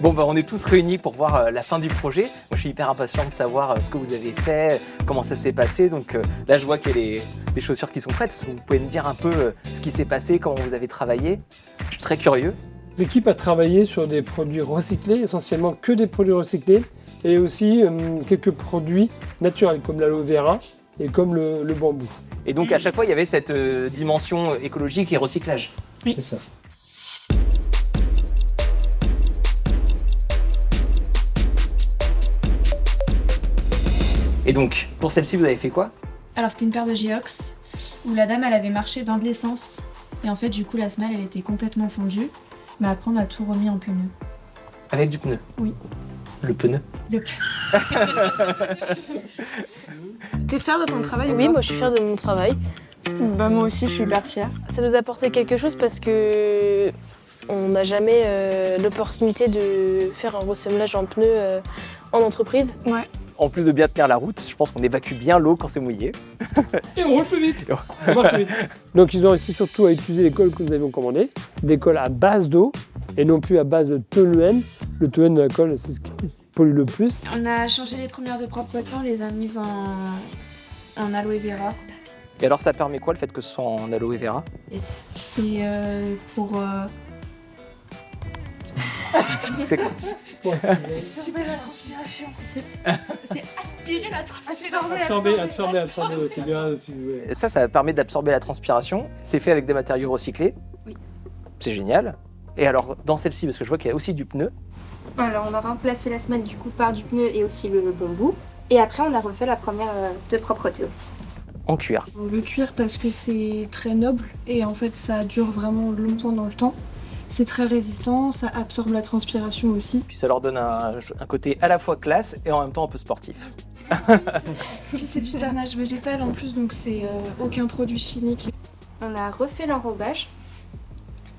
Bon, on est tous réunis pour voir la fin du projet. Moi, je suis hyper impatient de savoir ce que vous avez fait, comment ça s'est passé. Donc là, je vois qu'il y a les chaussures qui sont prêtes. Est-ce que vous pouvez me dire un peu ce qui s'est passé, comment vous avez travaillé? Je suis très curieux. L'équipe a travaillé sur des produits recyclés, essentiellement que des produits recyclés, et aussi quelques produits naturels, comme l'aloe vera et comme le bambou. Et donc, à chaque fois, il y avait cette dimension écologique et recyclage. Oui, c'est ça. Et donc, pour celle-ci, vous avez fait quoi? Alors c'était une paire de Geox où la dame elle avait marché dans de l'essence et en fait du coup la semelle elle était complètement fondue, mais après on a tout remis en pneu. Avec du pneu? Oui. Le pneu? Le pneu. T'es fière de ton travail? Oui, moi je suis fière de mon travail. Bah moi aussi je suis hyper fière. Ça nous a apporté quelque chose parce que on n'a jamais l'opportunité de faire un ressemelage en pneus en entreprise. Ouais. En plus de bien tenir la route, je pense qu'on évacue bien l'eau quand c'est mouillé. Et on roule plus vite. On marche plus vite. Donc ils ont réussi surtout à utiliser les cols que nous avions commandés, des cols à base d'eau et non plus à base de toluène. Le toluène de la colle, c'est ce qui pollue le plus. On a changé les premières de propreté, on les a mises en aloe vera. Et alors, ça permet quoi le fait que ce soit en aloe vera? C'est pour... C'est quoi? Absorber la transpiration. C'est aspirer la transpiration. Absorber, c'est bien. Ça permet d'absorber la transpiration. C'est fait avec des matériaux recyclés. Oui. C'est génial. Et alors, dans celle-ci, parce que je vois qu'il y a aussi du pneu. Alors on a remplacé la semelle du coup par du pneu et aussi le bambou. Et après on a refait la première de propreté aussi. En cuir. Le cuir parce que c'est très noble et en fait ça dure vraiment longtemps dans le temps. C'est très résistant, ça absorbe la transpiration aussi. Puis ça leur donne un côté à la fois classe et en même temps un peu sportif. Puis c'est du tannage végétal en plus donc c'est aucun produit chimique. On a refait l'enrobage.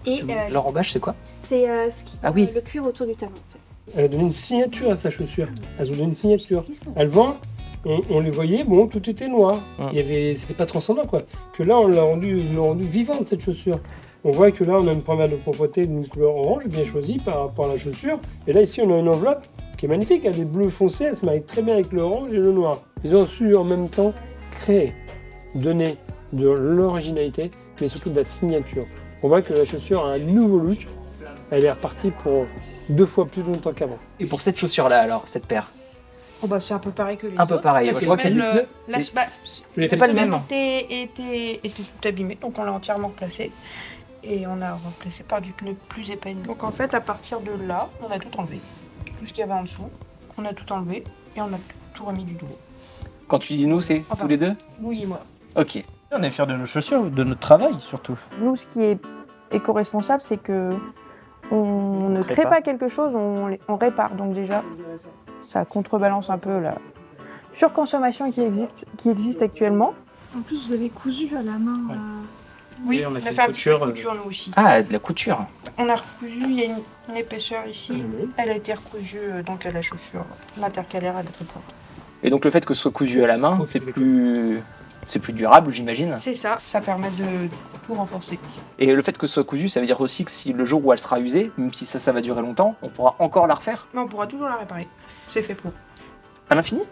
Et L'enrobage, c'est quoi? c'est ce qui Ah oui. le cuir autour du talon en fait. Elle a donné une signature à sa chaussure. Elles ont donné une signature. Elles vend, on les voyait, bon, tout était noir. C'était pas transcendant quoi. Que là, on l'a rendu vivante cette chaussure. On voit que là, on a une première de propreté d'une couleur orange, bien choisie par rapport à la chaussure. Et là, ici, on a une enveloppe qui est magnifique. Elle est bleue foncée, elle se marie très bien avec l'orange et le noir. Ils ont su en même temps créer, donner de l'originalité, mais surtout de la signature. On voit que la chaussure a un nouveau look. Elle est repartie pour 2 fois plus longtemps qu'avant. Et pour cette chaussure-là, alors, cette paire? Oh bah c'est un peu pareil que les Un peu autres. pareil. La Je vois qu'il y a semelle, du la C'est pas le même. semelle était tout abîmée, donc on l'a entièrement replacé. Et on a remplacé par du pneu plus épais. Donc en fait, à partir de là, on a tout enlevé. Tout ce qu'il y avait en dessous, on a tout enlevé et on a tout remis du nouveau. Quand tu dis nous, c'est tous les deux? Oui, moi. Ok. On est fiers de nos chaussures, de notre travail surtout. Nous, ce qui est éco-responsable, c'est que on ne crée pas quelque chose, on répare. Donc déjà, ça contrebalance un peu la surconsommation qui existe actuellement. En plus vous avez cousu à la main. Oui, Et on on a a fait fait un une petit peu de couture, couture nous aussi. Ah, de la couture. On a recousu, il y a une épaisseur ici. Elle a été recousue donc à la chaussure, l'intercalaire à l'attrapeur. Et donc le fait que ce soit cousu à la main, c'est plus durable, j'imagine. C'est ça, ça permet de tout renforcer. Et le fait que ce soit cousu, ça veut dire aussi que si le jour où elle sera usée, même si ça va durer longtemps, on pourra encore la refaire Mais on pourra toujours la réparer. C'est fait pour. à l'infini.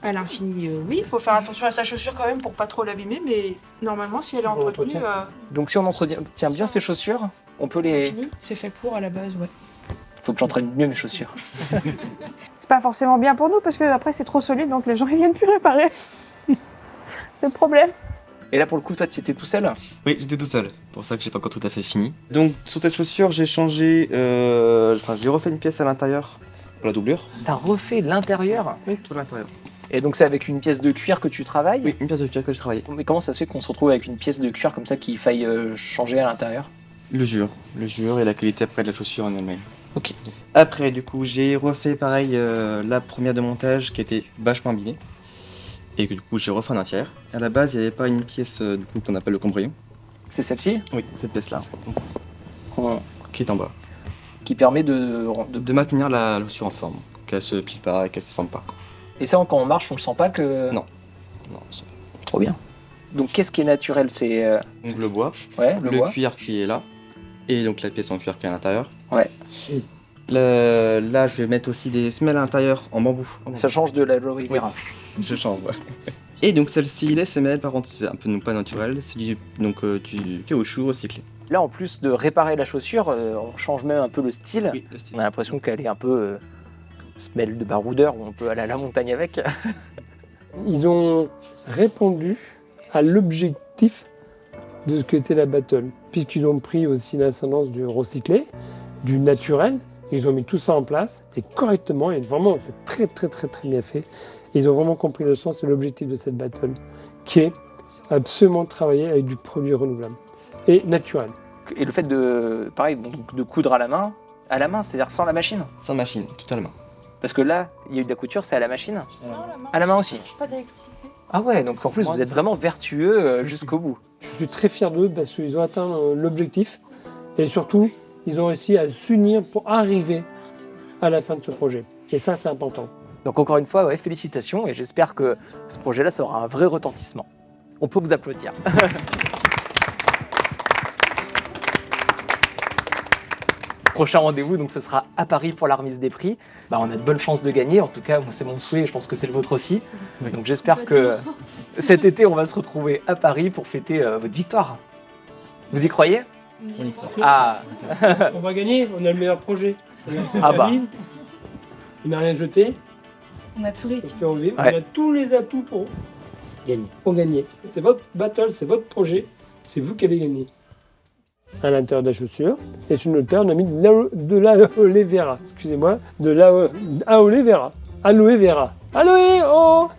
À l'infini, oui, il faut faire attention à sa chaussure quand même pour pas trop l'abîmer, mais normalement, si elle est On entretenue, l'entretient. Donc si on entretient bien ses chaussures, on peut les... l'infini, c'est fait pour à la base, ouais. Faut que j'entraîne mieux mes chaussures. C'est pas forcément bien pour nous parce que après c'est trop solide, donc les gens ils viennent plus réparer. C'est le problème. Et là pour le coup, toi tu étais tout seul? Oui, j'étais tout seul. C'est pour ça que j'ai pas encore tout à fait fini. Donc sur cette chaussure, j'ai changé, j'ai refait une pièce à l'intérieur pour la doublure. T'as refait l'intérieur? Oui, tout l'intérieur. Et donc c'est avec une pièce de cuir que tu travailles? Oui, une pièce de cuir que j'ai travaillé. Mais comment ça se fait qu'on se retrouve avec une pièce de cuir comme ça qu'il faille changer à l'intérieur? L'usure et la qualité après de la chaussure en elle-même. Ok. Après, du coup, j'ai refait pareil la première de montage qui était vachement abîmée. Et que du coup, j'ai refait en entière. À la base, il n'y avait pas une pièce du coup qu'on appelle le cambrion. C'est celle-ci? Oui, cette pièce-là, Qu'on- qui est en bas. qui permet de... De maintenir la chaussure en forme, qu'elle se plie pas et qu'elle se forme pas. Et ça, quand on marche, on le sent pas que... Non. Non, Trop bien. Donc qu'est-ce qui est naturel? C'est donc le bois, ouais, le bois. cuir qui est là, et donc la pièce en cuir qui est à l'intérieur. Ouais. Là, je vais mettre aussi des semelles à l'intérieur en bambou. Ça change de l'aloe vera. Je change, ouais. Et donc celle-ci, les semelles, par contre, c'est un peu pas naturel, c'est du caoutchouc recyclé. Là, en plus de réparer la chaussure, on change même un peu le style. Oui, le style. On a l'impression qu'elle est un peu semelle de baroudeur, où on peut aller à la montagne avec. Ils ont répondu à l'objectif de ce qu'était la battle, puisqu'ils ont pris aussi l'ascendance du recyclé, du naturel, ils ont mis tout ça en place, et correctement, et vraiment, c'est très bien fait. Ils ont vraiment compris le sens et l'objectif de cette battle, qui est absolument travailler avec du produit renouvelable et naturel. Et le fait de, pareil, donc de coudre à la main, c'est-à-dire sans la machine. Sans machine, tout à la main. Parce que là, il y a eu de la couture, c'est à la machine. À la main aussi. Pas d'électricité. Ah ouais, donc en plus, vous êtes vraiment vertueux jusqu'au bout. Je suis très fier d'eux parce qu'ils ont atteint l'objectif, et surtout, ils ont réussi à s'unir pour arriver à la fin de ce projet. Et ça, c'est important. Donc encore une fois, ouais, félicitations, et j'espère que ce projet-là, ça aura un vrai retentissement. On peut vous applaudir. Prochain rendez-vous, donc ce sera à Paris pour la remise des prix. Bah, on a de bonnes chances de gagner. En tout cas, moi, c'est mon souhait et je pense que c'est le vôtre aussi. Donc j'espère que cet été, on va se retrouver à Paris pour fêter votre victoire. Vous y croyez? Ah. On va gagner, on a le meilleur projet. Ah bah. On n'a rien jeté, On a tout on réutilisé. fait enlever. Ouais. On a tous les atouts pour gagner. C'est votre battle, c'est votre projet, c'est vous qui allez gagner. À l'intérieur de la chaussure, et sur notre terre, on a mis de l'aloe vera. Excusez-moi, de l'aloe vera. Aloe vera. Aloe, oh